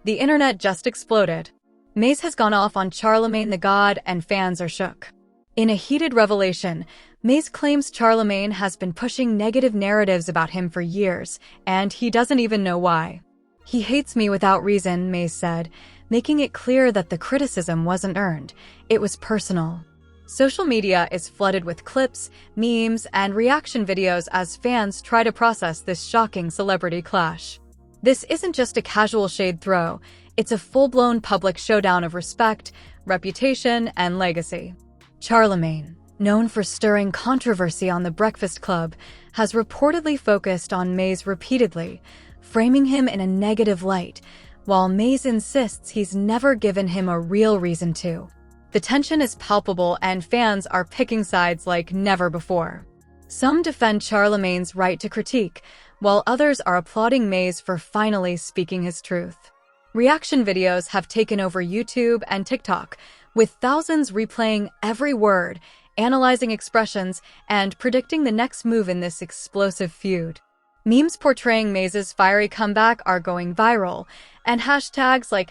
The internet just exploded. Mase has gone off on Charlamagne the God and fans are shook. In a heated revelation, Mase claims Charlamagne has been pushing negative narratives about him for years, and he doesn't even know why. "He hates me without reason," Mase said, making it clear that the criticism wasn't earned, it was personal. Social media is flooded with clips, memes, and reaction videos as fans try to process this shocking celebrity clash. This isn't just a casual shade throw, it's a full-blown public showdown of respect, reputation, and legacy. Charlamagne, known for stirring controversy on The Breakfast Club, has reportedly focused on Mase repeatedly, framing him in a negative light, while Mase insists he's never given him a real reason to. The tension is palpable and fans are picking sides like never before. Some defend Charlamagne's right to critique, while others are applauding Mase for finally speaking his truth. Reaction videos have taken over YouTube and TikTok, with thousands replaying every word, analyzing expressions, and predicting the next move in this explosive feud. Memes portraying Mase's fiery comeback are going viral, and hashtags like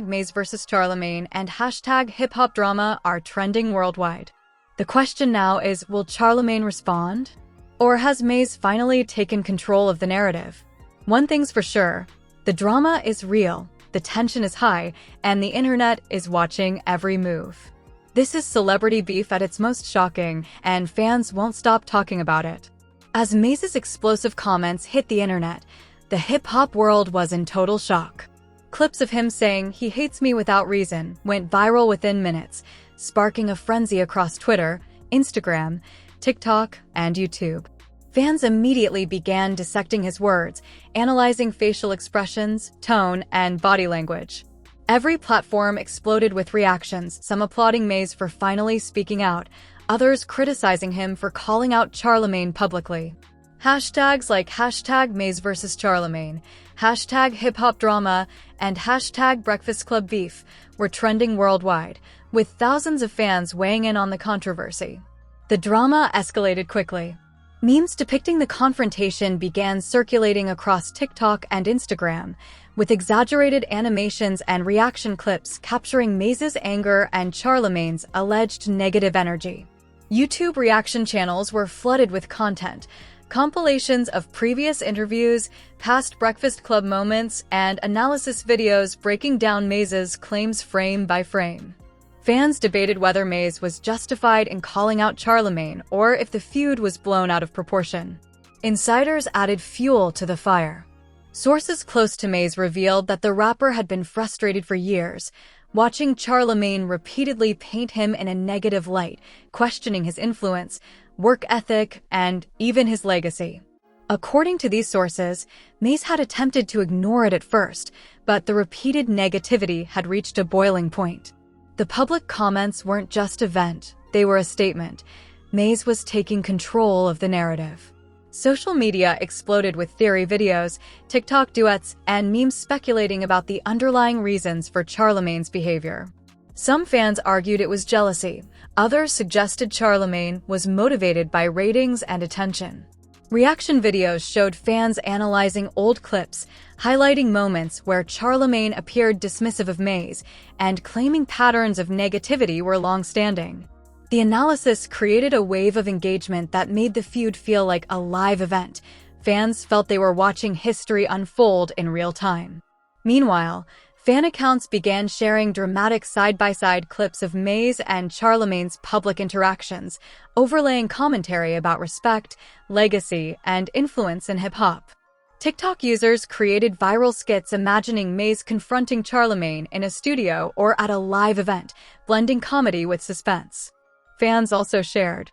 #Mase vs. Charlamagne and #HipHopDrama are trending worldwide. The question now is, will Charlamagne respond? Or has Mase finally taken control of the narrative? One thing's for sure, the drama is real, the tension is high, and the internet is watching every move. This is celebrity beef at its most shocking, and fans won't stop talking about it. As Mase's explosive comments hit the internet, the hip-hop world was in total shock. Clips of him saying "he hates me without reason" went viral within minutes, sparking a frenzy across Twitter, Instagram, TikTok, and YouTube. Fans immediately began dissecting his words, analyzing facial expressions, tone, and body language. Every platform exploded with reactions, some applauding Mase for finally speaking out, others criticizing him for calling out Charlamagne publicly. Hashtags like #Mase vs. Charlamagne, #HipHopDrama, and #BreakfastClubBeef were trending worldwide, with thousands of fans weighing in on the controversy. The drama escalated quickly. Memes depicting the confrontation began circulating across TikTok and Instagram, with exaggerated animations and reaction clips capturing Mase's anger and Charlamagne's alleged negative energy. YouTube reaction channels were flooded with content, compilations of previous interviews, past Breakfast Club moments, and analysis videos breaking down Mase's claims frame by frame. Fans debated whether Mase was justified in calling out Charlamagne or if the feud was blown out of proportion. Insiders added fuel to the fire. Sources close to Mase revealed that the rapper had been frustrated for years, watching Charlamagne repeatedly paint him in a negative light, questioning his influence, work ethic, and even his legacy. According to these sources, Mase had attempted to ignore it at first, but the repeated negativity had reached a boiling point. The public comments weren't just a vent, they were a statement. Mase was taking control of the narrative. Social media exploded with theory videos, TikTok duets, and memes speculating about the underlying reasons for Charlamagne's behavior. Some fans argued it was jealousy. Others suggested Charlamagne was motivated by ratings and attention. Reaction videos showed fans analyzing old clips, highlighting moments where Charlamagne appeared dismissive of Mase and claiming patterns of negativity were long-standing. The analysis created a wave of engagement that made the feud feel like a live event. Fans felt they were watching history unfold in real time. Meanwhile, fan accounts began sharing dramatic side-by-side clips of Mase and Charlamagne's public interactions, overlaying commentary about respect, legacy, and influence in hip-hop. TikTok users created viral skits imagining Mase confronting Charlamagne in a studio or at a live event, blending comedy with suspense. Fans also shared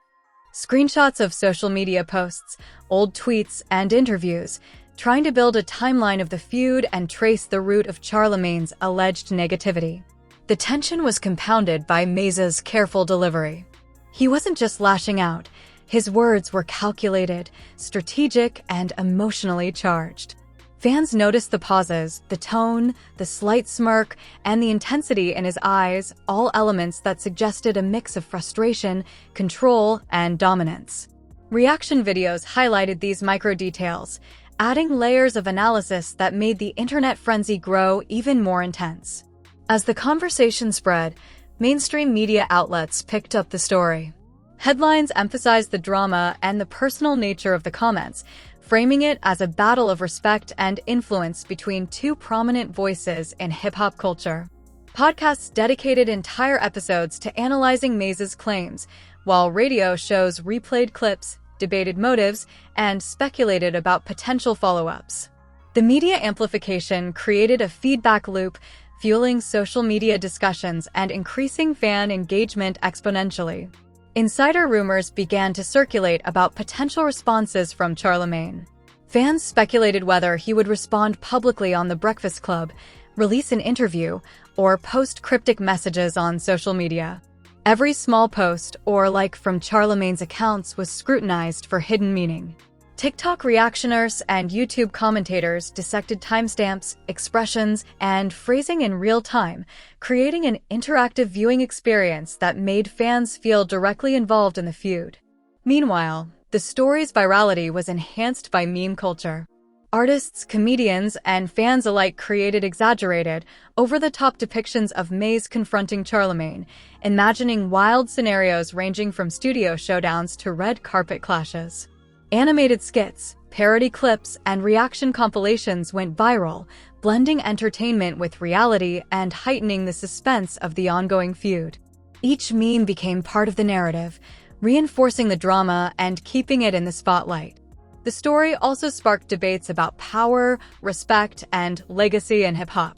screenshots of social media posts, old tweets, and interviews, trying to build a timeline of the feud and trace the root of Charlamagne's alleged negativity. The tension was compounded by Mase's careful delivery. He wasn't just lashing out, his words were calculated, strategic, and emotionally charged. Fans noticed the pauses, the tone, the slight smirk, and the intensity in his eyes, all elements that suggested a mix of frustration, control, and dominance. Reaction videos highlighted these micro-details, adding layers of analysis that made the internet frenzy grow even more intense. As the conversation spread, mainstream media outlets picked up the story. Headlines emphasized the drama and the personal nature of the comments, framing it as a battle of respect and influence between two prominent voices in hip-hop culture. Podcasts dedicated entire episodes to analyzing Mase's claims, while radio shows replayed clips, debated motives, and speculated about potential follow-ups. The media amplification created a feedback loop, fueling social media discussions and increasing fan engagement exponentially. Insider rumors began to circulate about potential responses from Charlamagne. Fans speculated whether he would respond publicly on The Breakfast Club, release an interview, or post cryptic messages on social media. Every small post or like from Charlamagne's accounts was scrutinized for hidden meaning. TikTok reactioners and YouTube commentators dissected timestamps, expressions, and phrasing in real time, creating an interactive viewing experience that made fans feel directly involved in the feud. Meanwhile, the story's virality was enhanced by meme culture. Artists, comedians, and fans alike created exaggerated, over-the-top depictions of Mase confronting Charlamagne, imagining wild scenarios ranging from studio showdowns to red carpet clashes. Animated skits, parody clips, and reaction compilations went viral, blending entertainment with reality and heightening the suspense of the ongoing feud. Each meme became part of the narrative, reinforcing the drama and keeping it in the spotlight. The story also sparked debates about power, respect, and legacy in hip-hop.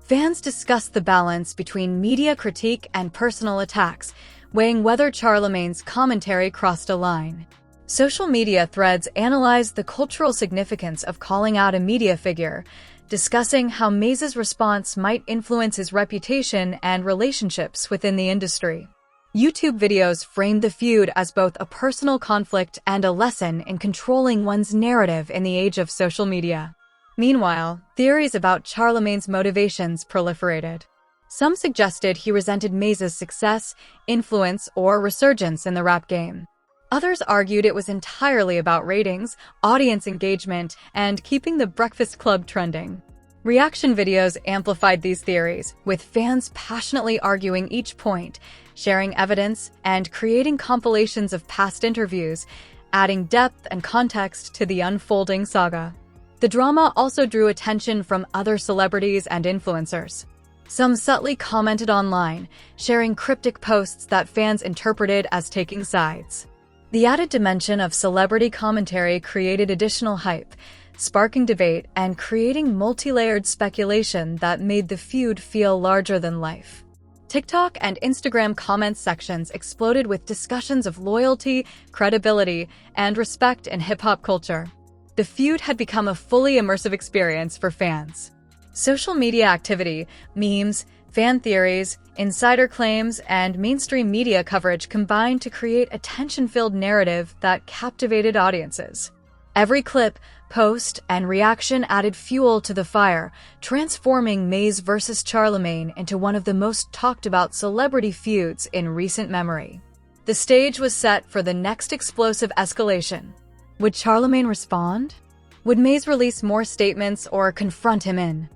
Fans discussed the balance between media critique and personal attacks, weighing whether Charlamagne's commentary crossed a line. Social media threads analyzed the cultural significance of calling out a media figure, discussing how Mase's response might influence his reputation and relationships within the industry. YouTube videos framed the feud as both a personal conflict and a lesson in controlling one's narrative in the age of social media. Meanwhile, theories about Charlamagne's motivations proliferated. Some suggested he resented Mase's success, influence, or resurgence in the rap game. Others argued it was entirely about ratings, audience engagement, and keeping The Breakfast Club trending. Reaction videos amplified these theories, with fans passionately arguing each point, sharing evidence, and creating compilations of past interviews, adding depth and context to the unfolding saga. The drama also drew attention from other celebrities and influencers. Some subtly commented online, sharing cryptic posts that fans interpreted as taking sides. The added dimension of celebrity commentary created additional hype, sparking debate and creating multi-layered speculation that made the feud feel larger than life. TikTok and Instagram comment sections exploded with discussions of loyalty, credibility, and respect in hip-hop culture. The feud had become a fully immersive experience for fans. Social media activity, memes, fan theories, insider claims, and mainstream media coverage combined to create a tension-filled narrative that captivated audiences. Every clip, post, and reaction added fuel to the fire, transforming Mase vs. Charlamagne into one of the most talked-about celebrity feuds in recent memory. The stage was set for the next explosive escalation. Would Charlamagne respond? Would Mase release more statements or confront him in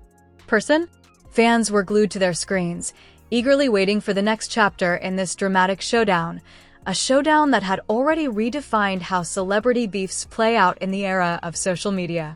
person? Fans were glued to their screens, eagerly waiting for the next chapter in this dramatic showdown, a showdown that had already redefined how celebrity beefs play out in the era of social media.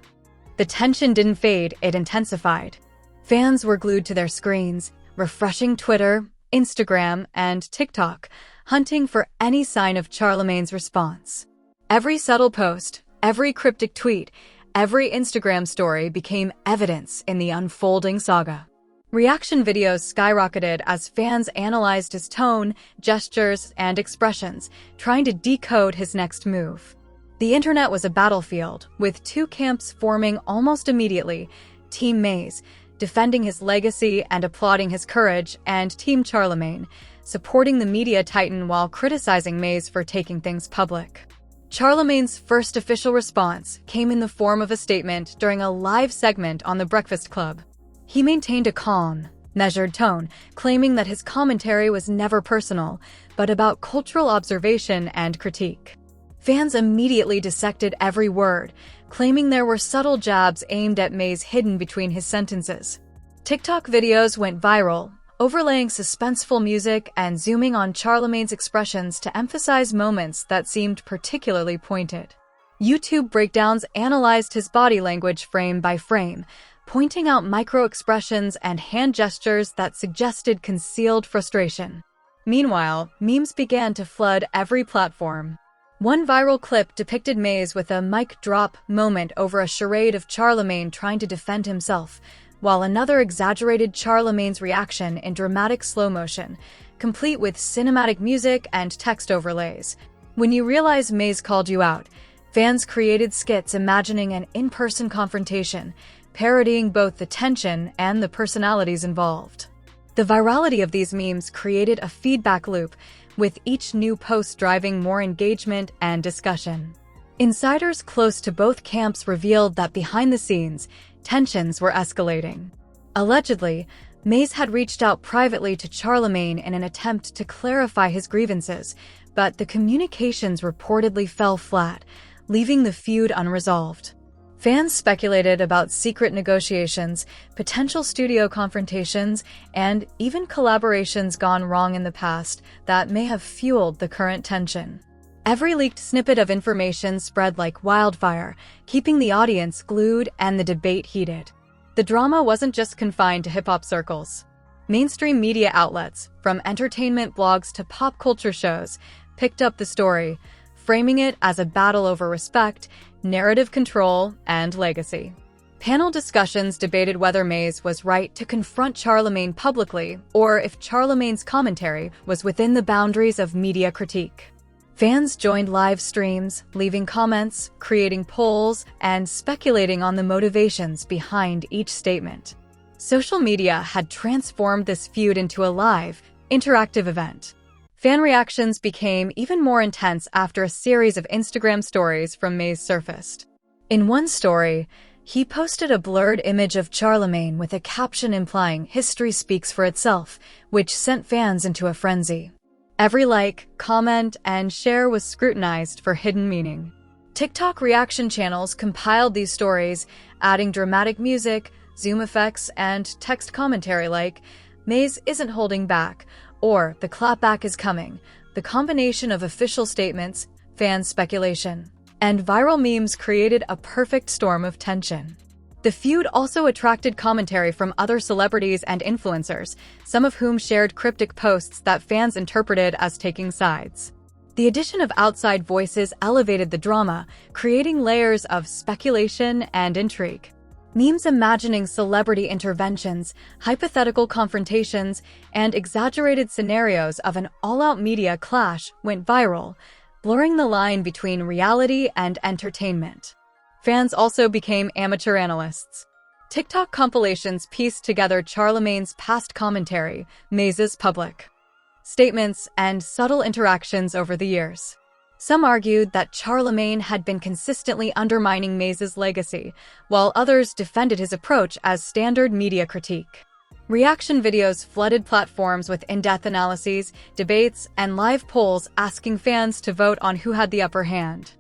The tension didn't fade, it intensified. Fans were glued to their screens, refreshing Twitter, Instagram, and TikTok, hunting for any sign of Charlamagne's response. Every subtle post, every cryptic tweet, every Instagram story became evidence in the unfolding saga. Reaction videos skyrocketed as fans analyzed his tone, gestures, and expressions, trying to decode his next move. The internet was a battlefield, with two camps forming almost immediately: Team Mase, defending his legacy and applauding his courage, and Team Charlamagne, supporting the media titan while criticizing Mase for taking things public. Charlamagne's first official response came in the form of a statement during a live segment on The Breakfast Club. He maintained a calm, measured tone, claiming that his commentary was never personal, but about cultural observation and critique. Fans immediately dissected every word, claiming there were subtle jabs aimed at Mase hidden between his sentences. TikTok videos went viral, overlaying suspenseful music and zooming on Charlamagne's expressions to emphasize moments that seemed particularly pointed. YouTube breakdowns analyzed his body language frame by frame, pointing out micro-expressions and hand gestures that suggested concealed frustration. Meanwhile, memes began to flood every platform. One viral clip depicted Mase with a mic drop moment over a charade of Charlamagne trying to defend himself, while another exaggerated Charlamagne's reaction in dramatic slow motion, complete with cinematic music and text overlays. When you realize Mase called you out, fans created skits imagining an in-person confrontation, parodying both the tension and the personalities involved. The virality of these memes created a feedback loop, with each new post driving more engagement and discussion. Insiders close to both camps revealed that behind the scenes, tensions were escalating. Allegedly, Mase had reached out privately to Charlamagne in an attempt to clarify his grievances, but the communications reportedly fell flat, leaving the feud unresolved. Fans speculated about secret negotiations, potential studio confrontations, and even collaborations gone wrong in the past that may have fueled the current tension. Every leaked snippet of information spread like wildfire, keeping the audience glued and the debate heated. The drama wasn't just confined to hip-hop circles. Mainstream media outlets, from entertainment blogs to pop culture shows, picked up the story, framing it as a battle over respect, narrative control, and legacy. Panel discussions debated whether Mase was right to confront Charlamagne publicly or if Charlamagne's commentary was within the boundaries of media critique. Fans joined live streams, leaving comments, creating polls, and speculating on the motivations behind each statement. Social media had transformed this feud into a live, interactive event. Fan reactions became even more intense after a series of Instagram stories from Mase surfaced. In one story, he posted a blurred image of Charlamagne with a caption implying "history speaks for itself," which sent fans into a frenzy. Every like, comment, and share was scrutinized for hidden meaning. TikTok reaction channels compiled these stories, adding dramatic music, zoom effects, and text commentary like, "Mase isn't holding back," or "the clapback is coming," the combination of official statements, fan speculation, and viral memes created a perfect storm of tension. The feud also attracted commentary from other celebrities and influencers, some of whom shared cryptic posts that fans interpreted as taking sides. The addition of outside voices elevated the drama, creating layers of speculation and intrigue. Memes imagining celebrity interventions, hypothetical confrontations, and exaggerated scenarios of an all-out media clash went viral, blurring the line between reality and entertainment. Fans also became amateur analysts. TikTok compilations pieced together Charlamagne's past commentary, Mase's public statements, and subtle interactions over the years. Some argued that Charlamagne had been consistently undermining Mase's legacy, while others defended his approach as standard media critique. Reaction videos flooded platforms with in-depth analyses, debates, and live polls asking fans to vote on who had the upper hand.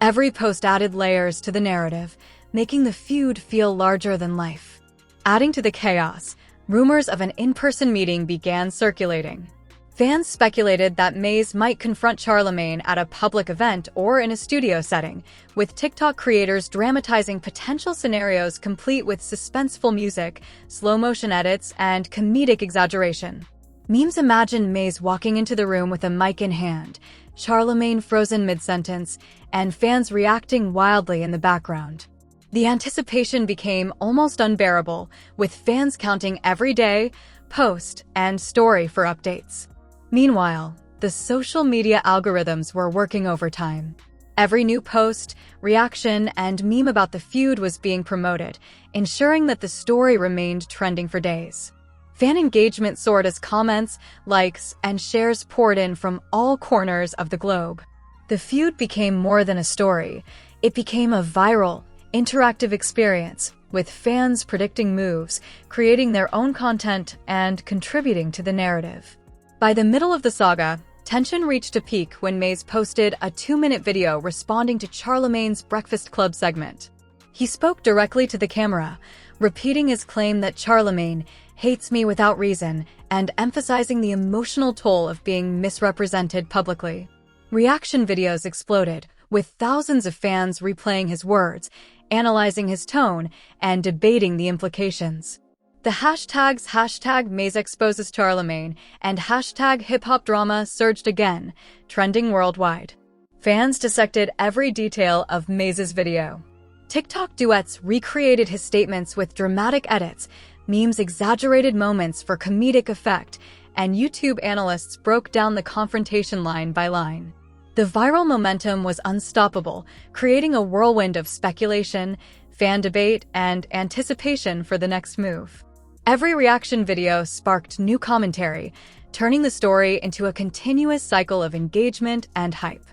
Every post added layers to the narrative, making the feud feel larger than life. Adding to the chaos, rumors of an in-person meeting began circulating. Fans speculated that Mase might confront Charlamagne at a public event or in a studio setting, with TikTok creators dramatizing potential scenarios complete with suspenseful music, slow-motion edits, and comedic exaggeration. Memes imagined Mase walking into the room with a mic in hand, Charlamagne frozen mid-sentence, and fans reacting wildly in the background. The anticipation became almost unbearable, with fans counting every day, post, and story for updates. Meanwhile, the social media algorithms were working overtime. Every new post, reaction, and meme about the feud was being promoted, ensuring that the story remained trending for days. Fan engagement soared as comments, likes, and shares poured in from all corners of the globe. The feud became more than a story. It became a viral, interactive experience, with fans predicting moves, creating their own content, and contributing to the narrative. By the middle of the saga, Tension reached a peak when Mase posted a 2-minute video responding to Charlamagne's Breakfast Club segment. He spoke directly to the camera, repeating his claim that Charlamagne hates me without reason and emphasizing the emotional toll of being misrepresented publicly. Reaction videos exploded, with thousands of fans replaying his words, analyzing his tone, and debating the implications. The hashtags #MaseExposesCharlamagne and #HipHopDrama surged again, trending worldwide. Fans dissected every detail of Mase's video. TikTok duets recreated his statements with dramatic edits, memes exaggerated moments for comedic effect, and YouTube analysts broke down the confrontation line by line. The viral momentum was unstoppable, creating a whirlwind of speculation, fan debate, and anticipation for the next move. Every reaction video sparked new commentary, turning the story into a continuous cycle of engagement and hype.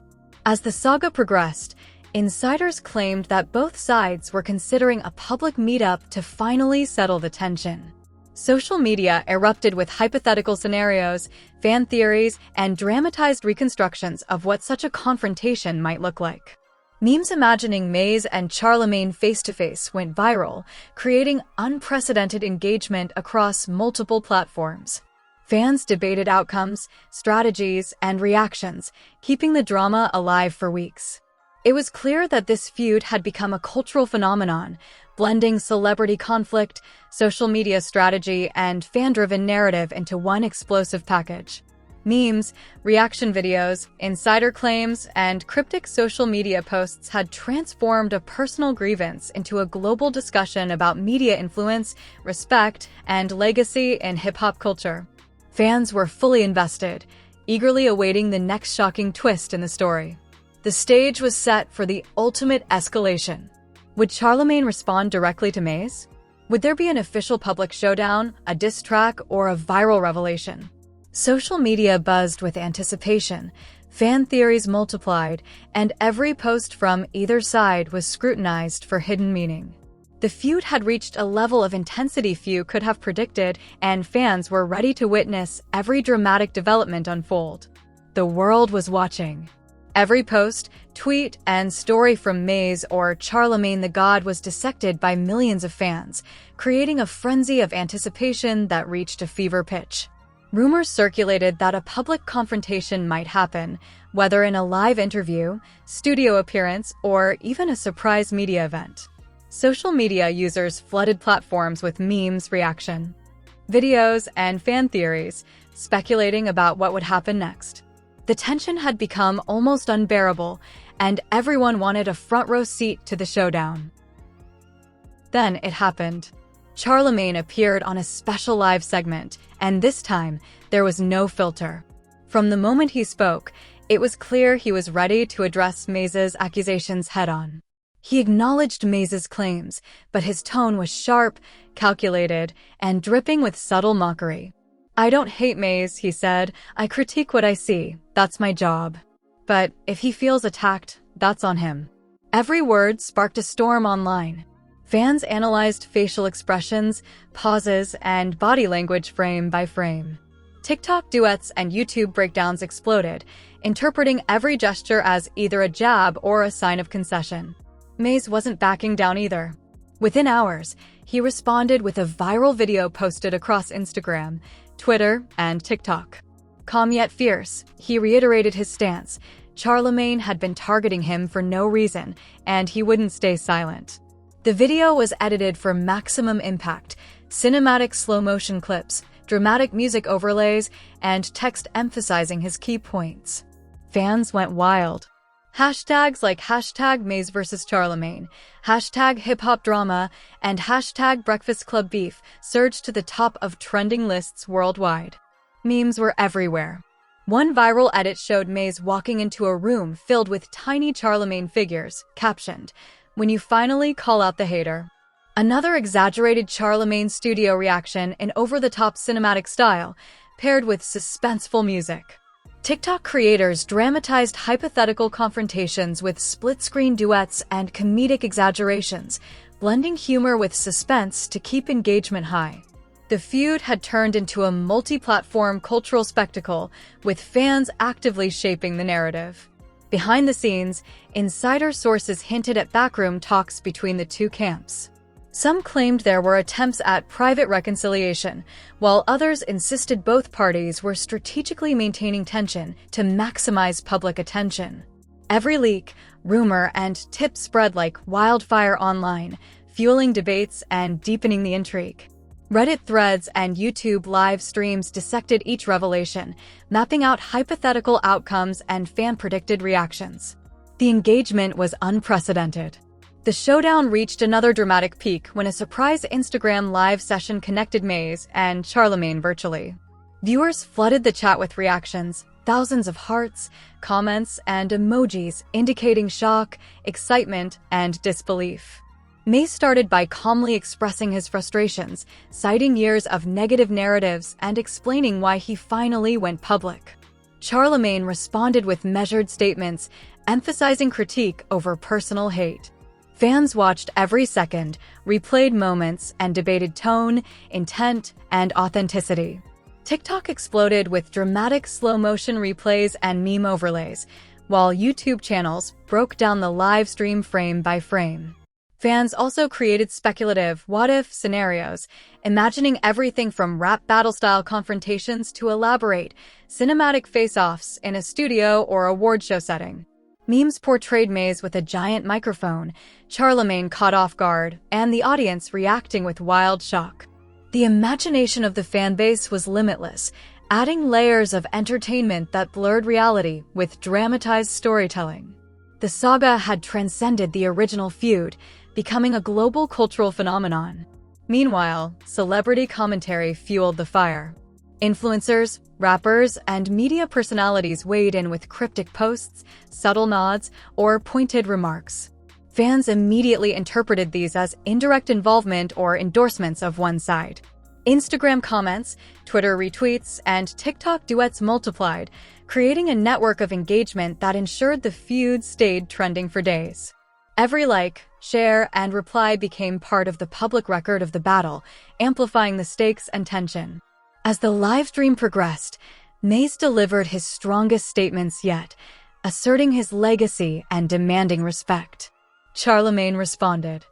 As the saga progressed, insiders claimed that both sides were considering a public meetup to finally settle the tension. Social media erupted with hypothetical scenarios, fan theories, and dramatized reconstructions of what such a confrontation might look like. Memes imagining Mase and Charlamagne face-to-face went viral, creating unprecedented engagement across multiple platforms. Fans debated outcomes, strategies, and reactions, keeping the drama alive for weeks. It was clear that this feud had become a cultural phenomenon, blending celebrity conflict, social media strategy, and fan-driven narrative into one explosive package. Memes, reaction videos, insider claims, and cryptic social media posts had transformed a personal grievance into a global discussion about media influence, respect, and legacy in hip-hop culture. Fans were fully invested, eagerly awaiting the next shocking twist in the story. The stage was set for the ultimate escalation. Would Charlamagne respond directly to Mase? Would there be an official public showdown, a diss track, or a viral revelation? Social media buzzed with anticipation, fan theories multiplied, and every post from either side was scrutinized for hidden meaning. The feud had reached a level of intensity few could have predicted, and fans were ready to witness every dramatic development unfold. The world was watching. Every post, tweet, and story from Mase or Charlamagne the God was dissected by millions of fans, creating a frenzy of anticipation that reached a fever pitch. Rumors circulated that a public confrontation might happen, whether in a live interview, studio appearance, or even a surprise media event. Social media users flooded platforms with memes, reaction videos, and fan theories, speculating about what would happen next. The tension had become almost unbearable, and everyone wanted a front-row seat to the showdown. Then it happened. Charlamagne appeared on a special live segment, and this time, there was no filter. From the moment he spoke, it was clear he was ready to address Mase's accusations head-on. He acknowledged Mase's claims, but his tone was sharp, calculated, and dripping with subtle mockery. "I don't hate Mase," he said. "I critique what I see. That's my job. But if he feels attacked, that's on him." Every word sparked a storm online. Fans analyzed facial expressions, pauses, and body language frame by frame. TikTok duets and YouTube breakdowns exploded, interpreting every gesture as either a jab or a sign of concession. Mase wasn't backing down either. Within hours, he responded with a viral video posted across Instagram, Twitter, and TikTok. Calm yet fierce, he reiterated his stance. Charlamagne had been targeting him for no reason, and he wouldn't stay silent. The video was edited for maximum impact, cinematic slow-motion clips, dramatic music overlays, and text emphasizing his key points. Fans went wild. Hashtags like #Mase vs. Charlamagne, #HipHopDrama, and #BreakfastClubBeef surged to the top of trending lists worldwide. Memes were everywhere. One viral edit showed Mase walking into a room filled with tiny Charlamagne figures, captioned, "When you finally call out the hater." Another exaggerated Charlamagne studio reaction in over-the-top cinematic style, paired with suspenseful music. TikTok creators dramatized hypothetical confrontations with split-screen duets and comedic exaggerations, blending humor with suspense to keep engagement high. The feud had turned into a multi-platform cultural spectacle, with fans actively shaping the narrative. Behind the scenes, insider sources hinted at backroom talks between the two camps. Some claimed there were attempts at private reconciliation, while others insisted both parties were strategically maintaining tension to maximize public attention. Every leak, rumor, and tip spread like wildfire online, fueling debates and deepening the intrigue. Reddit threads and YouTube live streams dissected each revelation, mapping out hypothetical outcomes and fan-predicted reactions. The engagement was unprecedented. The showdown reached another dramatic peak when a surprise Instagram live session connected Mase and Charlamagne virtually. Viewers flooded the chat with reactions, thousands of hearts, comments, and emojis indicating shock, excitement, and disbelief. Mase started by calmly expressing his frustrations, citing years of negative narratives and explaining why he finally went public. Charlamagne responded with measured statements, emphasizing critique over personal hate. Fans watched every second, replayed moments, and debated tone, intent, and authenticity. TikTok exploded with dramatic slow-motion replays and meme overlays, while YouTube channels broke down the live stream frame by frame. Fans also created speculative what-if scenarios, imagining everything from rap battle-style confrontations to elaborate, cinematic face-offs in a studio or award show setting. Memes portrayed Mase with a giant microphone, Charlamagne caught off guard, and the audience reacting with wild shock. The imagination of the fanbase was limitless, adding layers of entertainment that blurred reality with dramatized storytelling. The saga had transcended the original feud, becoming a global cultural phenomenon. Meanwhile, celebrity commentary fueled the fire. Influencers, rappers, and media personalities weighed in with cryptic posts, subtle nods, or pointed remarks. Fans immediately interpreted these as indirect involvement or endorsements of one side. Instagram comments, Twitter retweets, and TikTok duets multiplied, creating a network of engagement that ensured the feud stayed trending for days. Every like, share, and reply became part of the public record of the battle, amplifying the stakes and tension. As the live stream progressed, Mase delivered his strongest statements yet, asserting his legacy and demanding respect. Charlamagne responded,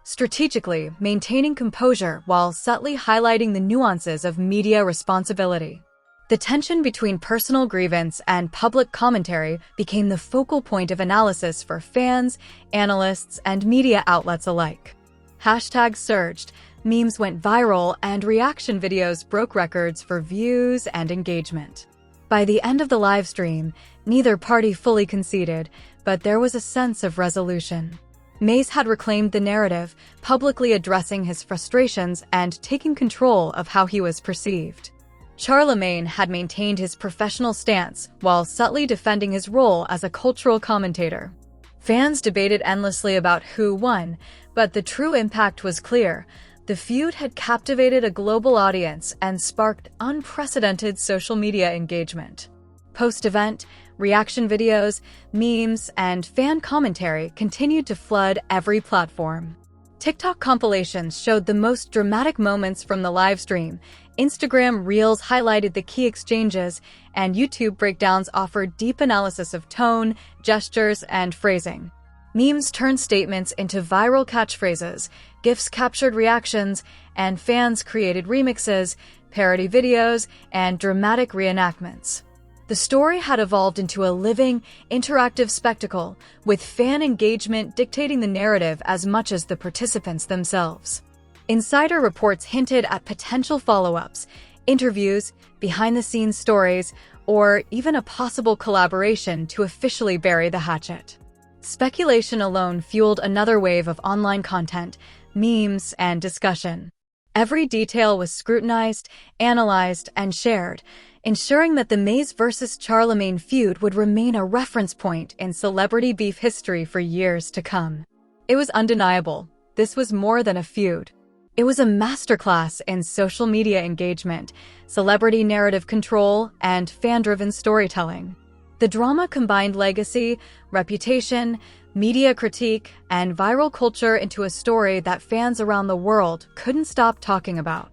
strategically maintaining composure while subtly highlighting the nuances of media responsibility. The tension between personal grievance and public commentary became the focal point of analysis for fans, analysts, and media outlets alike. Hashtags surged, memes went viral, and reaction videos broke records for views and engagement. By the end of the live stream, neither party fully conceded, but there was a sense of resolution. Mase had reclaimed the narrative, publicly addressing his frustrations and taking control of how he was perceived. Charlamagne had maintained his professional stance while subtly defending his role as a cultural commentator. Fans debated endlessly about who won, but the true impact was clear. The feud had captivated a global audience and sparked unprecedented social media engagement. Post-event, reaction videos, memes, and fan commentary continued to flood every platform. TikTok compilations showed the most dramatic moments from the live stream, Instagram Reels highlighted the key exchanges, and YouTube breakdowns offered deep analysis of tone, gestures, and phrasing. Memes turned statements into viral catchphrases, GIFs captured reactions, and fans created remixes, parody videos, and dramatic reenactments. The story had evolved into a living, interactive spectacle, with fan engagement dictating the narrative as much as the participants themselves. Insider reports hinted at potential follow-ups, interviews, behind-the-scenes stories, or even a possible collaboration to officially bury the hatchet. Speculation alone fueled another wave of online content, memes, and discussion. Every detail was scrutinized, analyzed, and shared, ensuring that the Mase vs. Charlamagne feud would remain a reference point in celebrity beef history for years to come. It was undeniable. This was more than a feud. It was a masterclass in social media engagement, celebrity narrative control, and fan-driven storytelling. The drama combined legacy, reputation, media critique, and viral culture into a story that fans around the world couldn't stop talking about.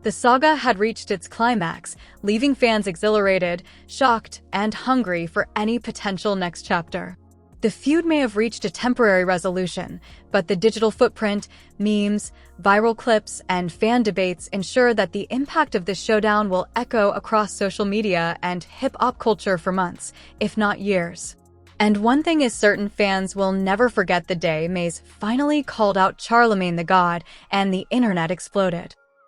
The saga had reached its climax, leaving fans exhilarated, shocked, and hungry for any potential next chapter. The feud may have reached a temporary resolution, but the digital footprint, memes, viral clips, and fan debates ensure that the impact of this showdown will echo across social media and hip-hop culture for months, if not years. And one thing is certain, fans will never forget the day Mase finally called out Charlamagne the God and the internet exploded.